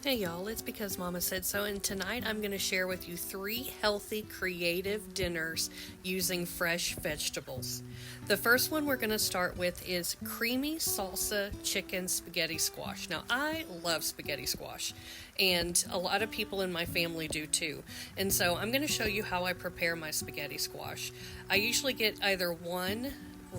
Hey y'all, it's because Mama said so, and tonight I'm going to share with you 3 healthy, creative dinners using fresh vegetables. The first one we're going to start with is creamy salsa chicken spaghetti squash. Now, I love spaghetti squash, and a lot of people in my family do too. And so I'm going to show you how I prepare my spaghetti squash. I usually get either one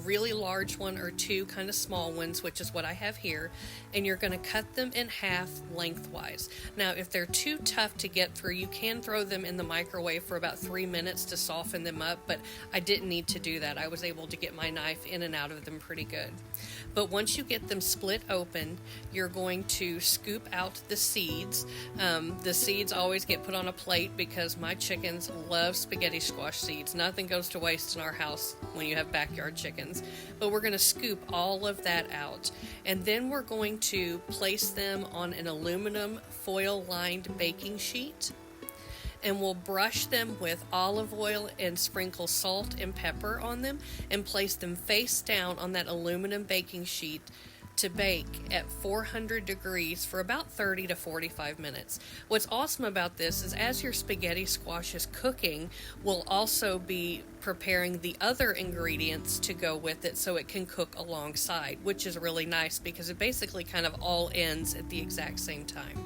really large one or 2 kind of small ones, which is what I have here, and you're going to cut them in half lengthwise. Now, if they're too tough to get through, you can throw them in the microwave for about 3 minutes to soften them up, but I didn't need to do that. I was able to get my knife in and out of them pretty good. But once you get them split open, you're going to scoop out the seeds. The seeds always get put on a plate because my chickens love spaghetti squash seeds. Nothing goes to waste in our house when you have backyard chickens. But we're going to scoop all of that out, and then we're going to place them on an aluminum foil lined baking sheet, and we'll brush them with olive oil and sprinkle salt and pepper on them and place them face down on that aluminum baking sheet to bake at 400 degrees for about 30 to 45 minutes. What's awesome about this is as your spaghetti squash is cooking, we'll also be preparing the other ingredients to go with it so it can cook alongside, which is really nice because it basically kind of all ends at the exact same time.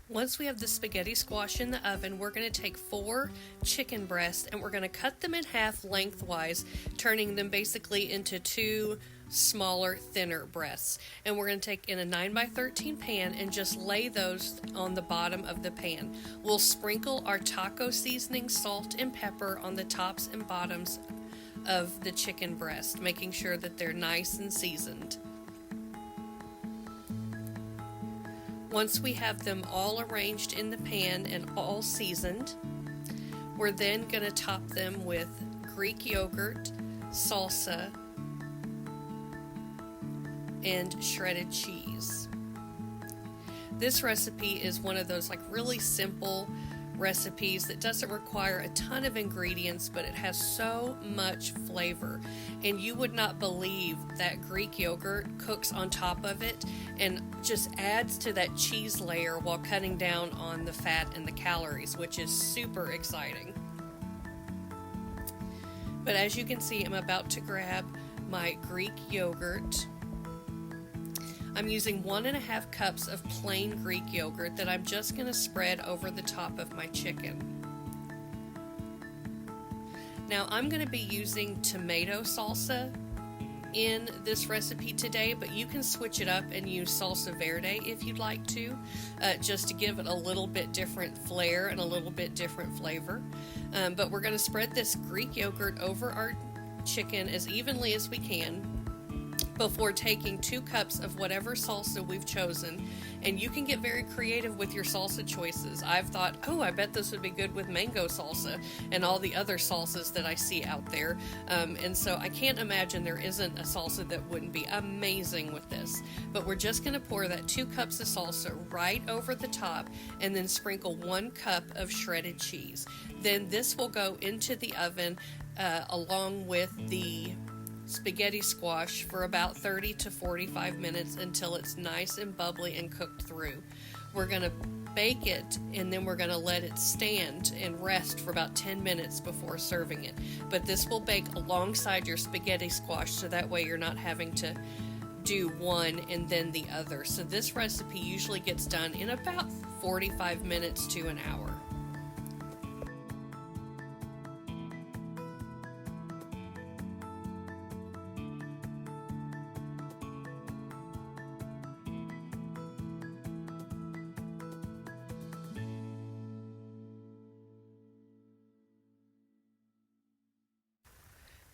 Once we have the spaghetti squash in the oven, we're going to take 4 chicken breasts and we're going to cut them in half lengthwise, turning them basically into 2 smaller, thinner breasts. And we're going to take in a 9x13 pan and just lay those on the bottom of the pan. We'll sprinkle our taco seasoning, salt, and pepper on the tops and bottoms of the chicken breast, making sure that they're nice and seasoned. Once we have them all arranged in the pan and all seasoned, we're then going to top them with Greek yogurt, salsa, and shredded cheese. This recipe is one of those really simple recipes that doesn't require a ton of ingredients, but it has so much flavor, and you would not believe that Greek yogurt cooks on top of it and just adds to that cheese layer while cutting down on the fat and the calories, which is super exciting. But as you can see, I'm about to grab my Greek yogurt. I'm using 1.5 cups of plain Greek yogurt that I'm just going to spread over the top of my chicken. Now I'm going to be using tomato salsa in this recipe today, but you can switch it up and use salsa verde if you'd like to, just to give it a little bit different flair and a little bit different flavor. But we're going to spread this Greek yogurt over our chicken as evenly as we can before taking 2 cups of whatever salsa we've chosen, and you can get very creative with your salsa choices. I've thought, oh, I bet this would be good with mango salsa and all the other salsas that I see out there, and so I can't imagine there isn't a salsa that wouldn't be amazing with this. But we're just going to pour that 2 cups of salsa right over the top and then sprinkle 1 cup of shredded cheese. Then this will go into the oven along with the spaghetti squash for about 30 to 45 minutes until it's nice and bubbly and cooked through. We're going to bake it and then we're going to let it stand and rest for about 10 minutes before serving it. But this will bake alongside your spaghetti squash, so that way you're not having to do one and then the other. So this recipe usually gets done in about 45 minutes to an hour.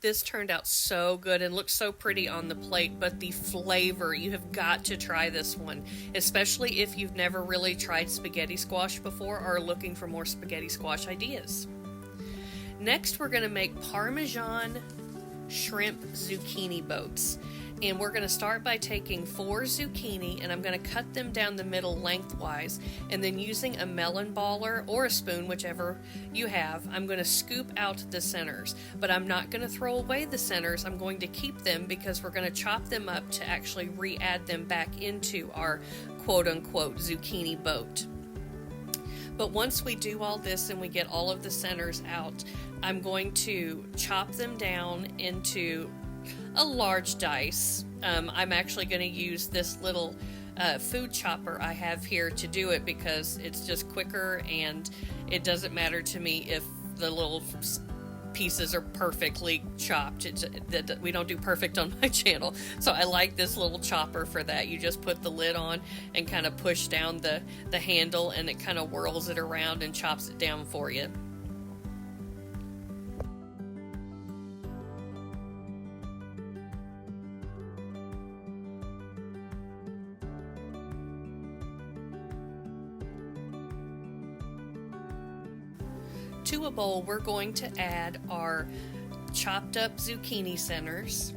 This turned out so good and looks so pretty on the plate, but the flavor, you have got to try this one, especially if you've never really tried spaghetti squash before or are looking for more spaghetti squash ideas. Next, we're going to make Parmesan shrimp zucchini boats. And we're going to start by taking 4 zucchini, and I'm going to cut them down the middle lengthwise, and then using a melon baller or a spoon, whichever you have, I'm going to scoop out the centers. But I'm not going to throw away the centers. I'm going to keep them because we're going to chop them up to actually re-add them back into our quote-unquote zucchini boat. But once we do all this and we get all of the centers out, I'm going to chop them down into a large dice. I'm actually going to use this little food chopper I have here to do it because it's just quicker, and it doesn't matter to me if the little pieces are perfectly chopped. We don't do perfect on my channel, so I like this little chopper for that. You just put the lid on and kind of push down the handle, and it kind of whirls it around and chops it down for you. To a bowl, we're going to add our chopped up zucchini centers.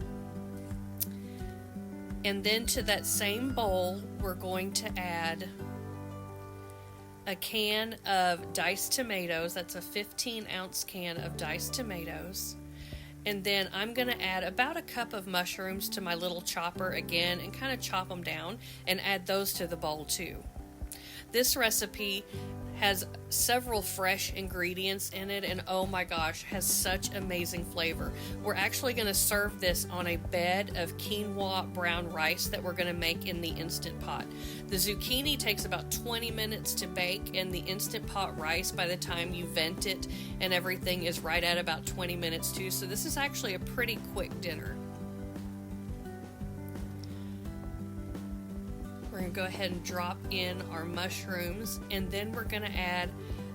And then to that same bowl, we're going to add a can of diced tomatoes. That's a 15-ounce can of diced tomatoes. And then I'm going to add about a cup of mushrooms to my little chopper again and kind of chop them down and add those to the bowl too. This recipe has several fresh ingredients in it, and oh my gosh, has such amazing flavor. We're actually going to serve this on a bed of quinoa brown rice that we're going to make in the Instant Pot. The zucchini takes about 20 minutes to bake, and the Instant Pot rice, by the time you vent it and everything, is right at about 20 minutes too, so this is actually a pretty quick dinner. We're going to go ahead and drop in our mushrooms, and then we're going to add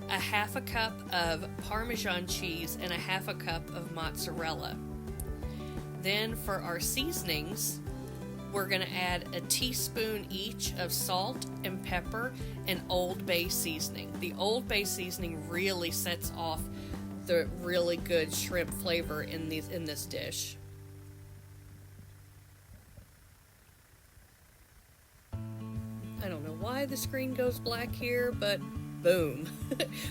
a half a cup of Parmesan cheese and a half a cup of mozzarella. Then for our seasonings, we're going to add a teaspoon each of salt and pepper and Old Bay seasoning. The Old Bay seasoning really sets off the really good shrimp flavor in this dish. I don't know why the screen goes black here, but boom.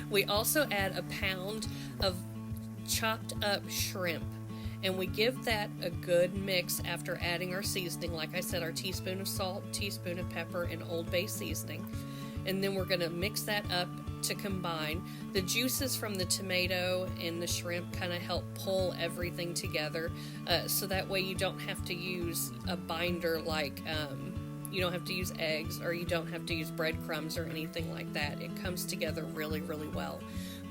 We also add a pound of chopped up shrimp, and we give that a good mix after adding our seasoning. Like I said, our teaspoon of salt, teaspoon of pepper, and Old Bay seasoning. And then we're going to mix that up to combine. The juices from the tomato and the shrimp kind of help pull everything together, so that way you don't have to use a binder like you don't have to use eggs, or you don't have to use breadcrumbs or anything like that. It comes together really, really well.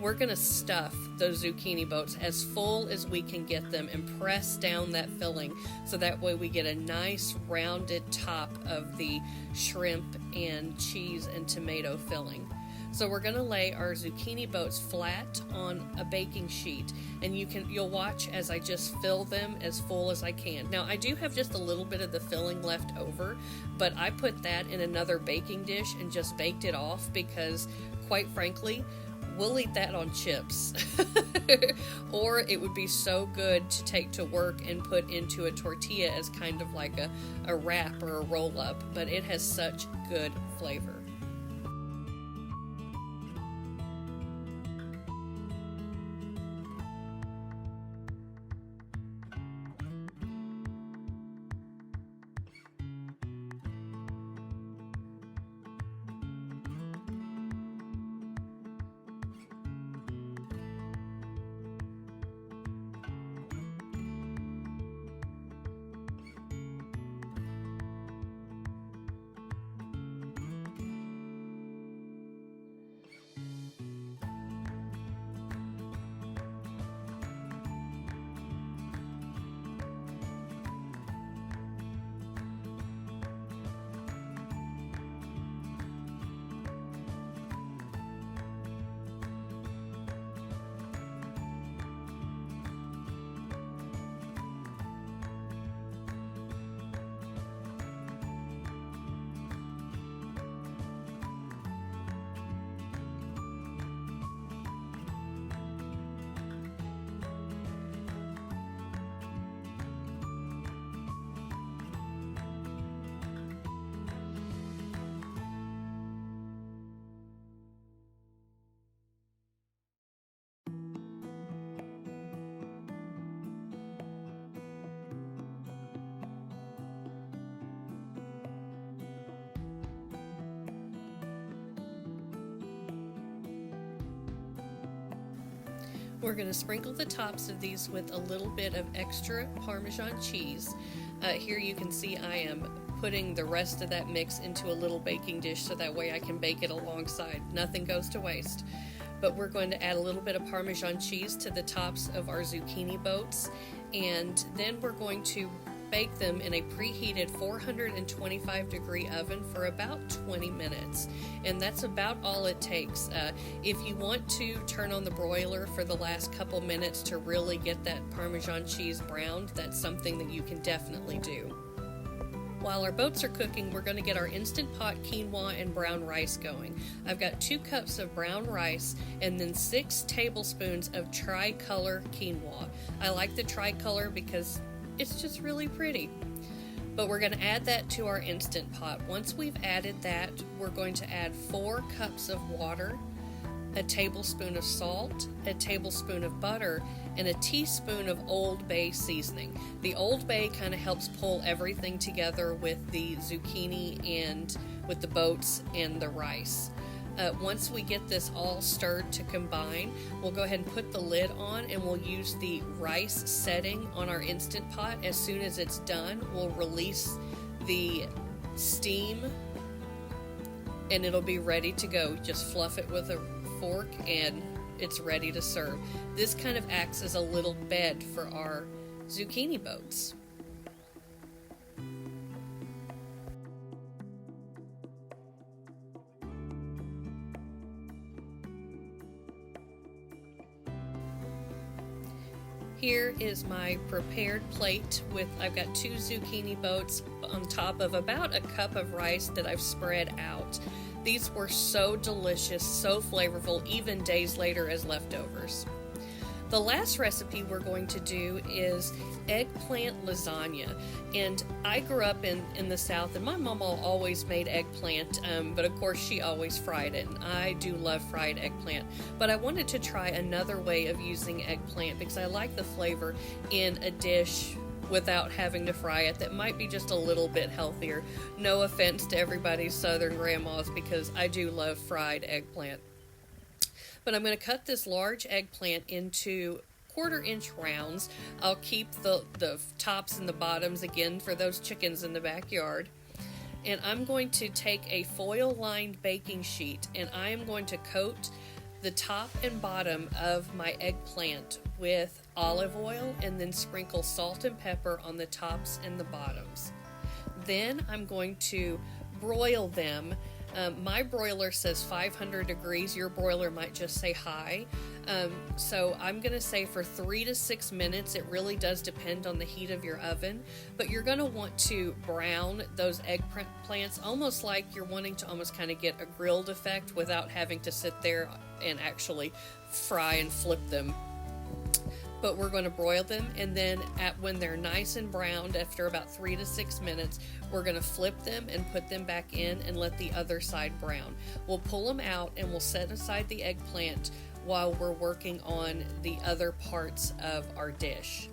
We're going to stuff those zucchini boats as full as we can get them and press down that filling, so that way we get a nice rounded top of the shrimp and cheese and tomato filling. So we're going to lay our zucchini boats flat on a baking sheet, and you'll watch as I just fill them as full as I can. Now I do have just a little bit of the filling left over, but I put that in another baking dish and just baked it off because, quite frankly, we'll eat that on chips. Or it would be so good to take to work and put into a tortilla as kind of like a wrap or a roll-up, but it has such good flavor. We're going to sprinkle the tops of these with a little bit of extra Parmesan cheese. Here you can see I am putting the rest of that mix into a little baking dish so that way I can bake it alongside. Nothing goes to waste. But we're going to add a little bit of Parmesan cheese to the tops of our zucchini boats, and then we're going to bake them in a preheated 425 degree oven for about 20 minutes, and that's about all it takes. If you want to turn on the broiler for the last couple minutes to really get that Parmesan cheese browned, that's something that you can definitely do. While our boats are cooking, we're going to get our Instant Pot quinoa and brown rice going. I've got 2 cups of brown rice and then 6 tablespoons of tricolor quinoa. I like the tricolor because it's just really pretty. But we're going to add that to our Instant Pot. Once we've added that, we're going to add 4 cups of water, a tablespoon of salt, a tablespoon of butter, and a teaspoon of Old Bay seasoning. The Old Bay kind of helps pull everything together with the zucchini and with the boats and the rice. Once we get this all stirred to combine, we'll go ahead and put the lid on, and we'll use the rice setting on our Instant Pot. As soon as it's done, we'll release the steam and it'll be ready to go. Just fluff it with a fork and it's ready to serve. This kind of acts as a little bed for our zucchini boats. Here is my prepared plate with, I've got 2 zucchini boats on top of about a cup of rice that I've spread out. These were so delicious, so flavorful, even days later as leftovers. The last recipe we're going to do is eggplant lasagna. And I grew up in the South, and my mama always made eggplant, but of course she always fried it. And I do love fried eggplant. But I wanted to try another way of using eggplant because I like the flavor in a dish without having to fry it that might be just a little bit healthier. No offense to everybody's Southern grandmas, because I do love fried eggplant. But I'm going to cut this large eggplant into 1/4-inch rounds. I'll keep the tops and the bottoms again for those chickens in the backyard. And I'm going to take a foil-lined baking sheet and I am going to coat the top and bottom of my eggplant with olive oil and then sprinkle salt and pepper on the tops and the bottoms. Then I'm going to broil them. My broiler says 500 degrees. Your broiler might just say high. So I'm going to say for 3 to 6 minutes. It really does depend on the heat of your oven. But you're going to want to brown those eggplants almost like you're wanting to almost kind of get a grilled effect without having to sit there and actually fry and flip them. But we're going to broil them, and then when they're nice and browned after about 3 to 6 minutes, we're going to flip them and put them back in and let the other side brown. We'll pull them out and we'll set aside the eggplant while we're working on the other parts of our dish.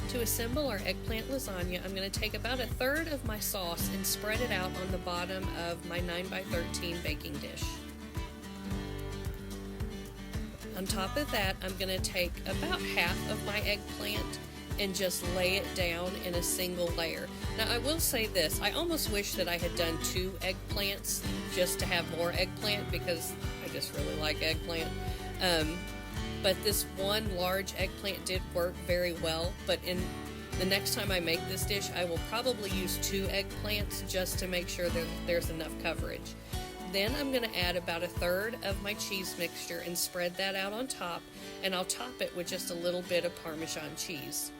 To assemble our eggplant lasagna, I'm going to take about 1/3 of my sauce and spread it out on the bottom of my 9x13 baking dish. On top of that, I'm going to take about half of my eggplant and just lay it down in a single layer. Now I will say this, I almost wish that I had done 2 eggplants just to have more eggplant because I just really like eggplant. But this one large eggplant did work very well, but in the next time I make this dish, I will probably use 2 eggplants just to make sure that there's enough coverage. Then I'm going to add about 1/3 of my cheese mixture and spread that out on top, and I'll top it with just a little bit of Parmesan cheese.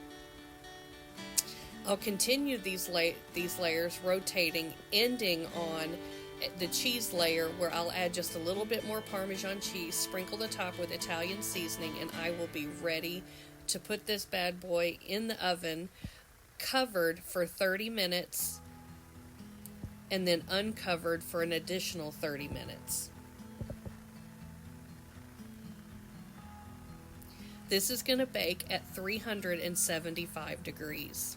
I'll continue these layers rotating, ending on the cheese layer where I'll add just a little bit more Parmesan cheese, sprinkle the top with Italian seasoning, and I will be ready to put this bad boy in the oven, covered for 30 minutes, and then uncovered for an additional 30 minutes. This is going to bake at 375 degrees.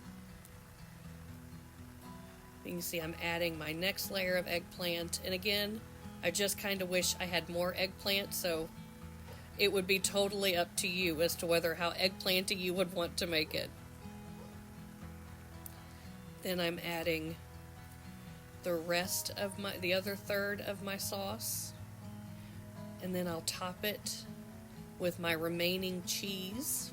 You can see I'm adding my next layer of eggplant, and again, I just kind of wish I had more eggplant, so it would be totally up to you as to how eggplanty you would want to make it. Then I'm adding the rest of the other 1/3 of my sauce, and then I'll top it with my remaining cheese.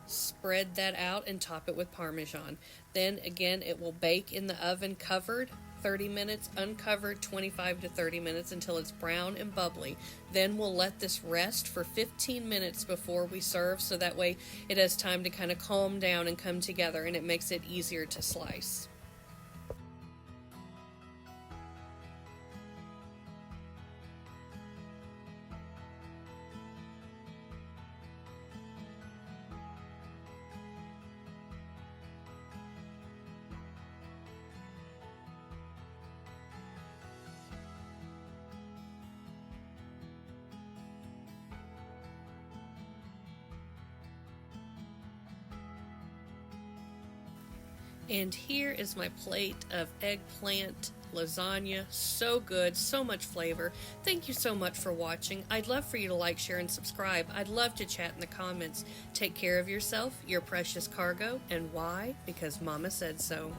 Spread that out and top it with Parmesan. Then again, it will bake in the oven covered 30 minutes, uncovered 25 to 30 minutes until it's brown and bubbly. Then we'll let this rest for 15 minutes before we serve, so that way it has time to kind of calm down and come together, and it makes it easier to slice. And here is my plate of eggplant lasagna. So good, so much flavor. Thank you so much for watching. I'd love for you to like, share, and subscribe. I'd love to chat in the comments. Take care of yourself, your precious cargo, and why? Because Mama said so.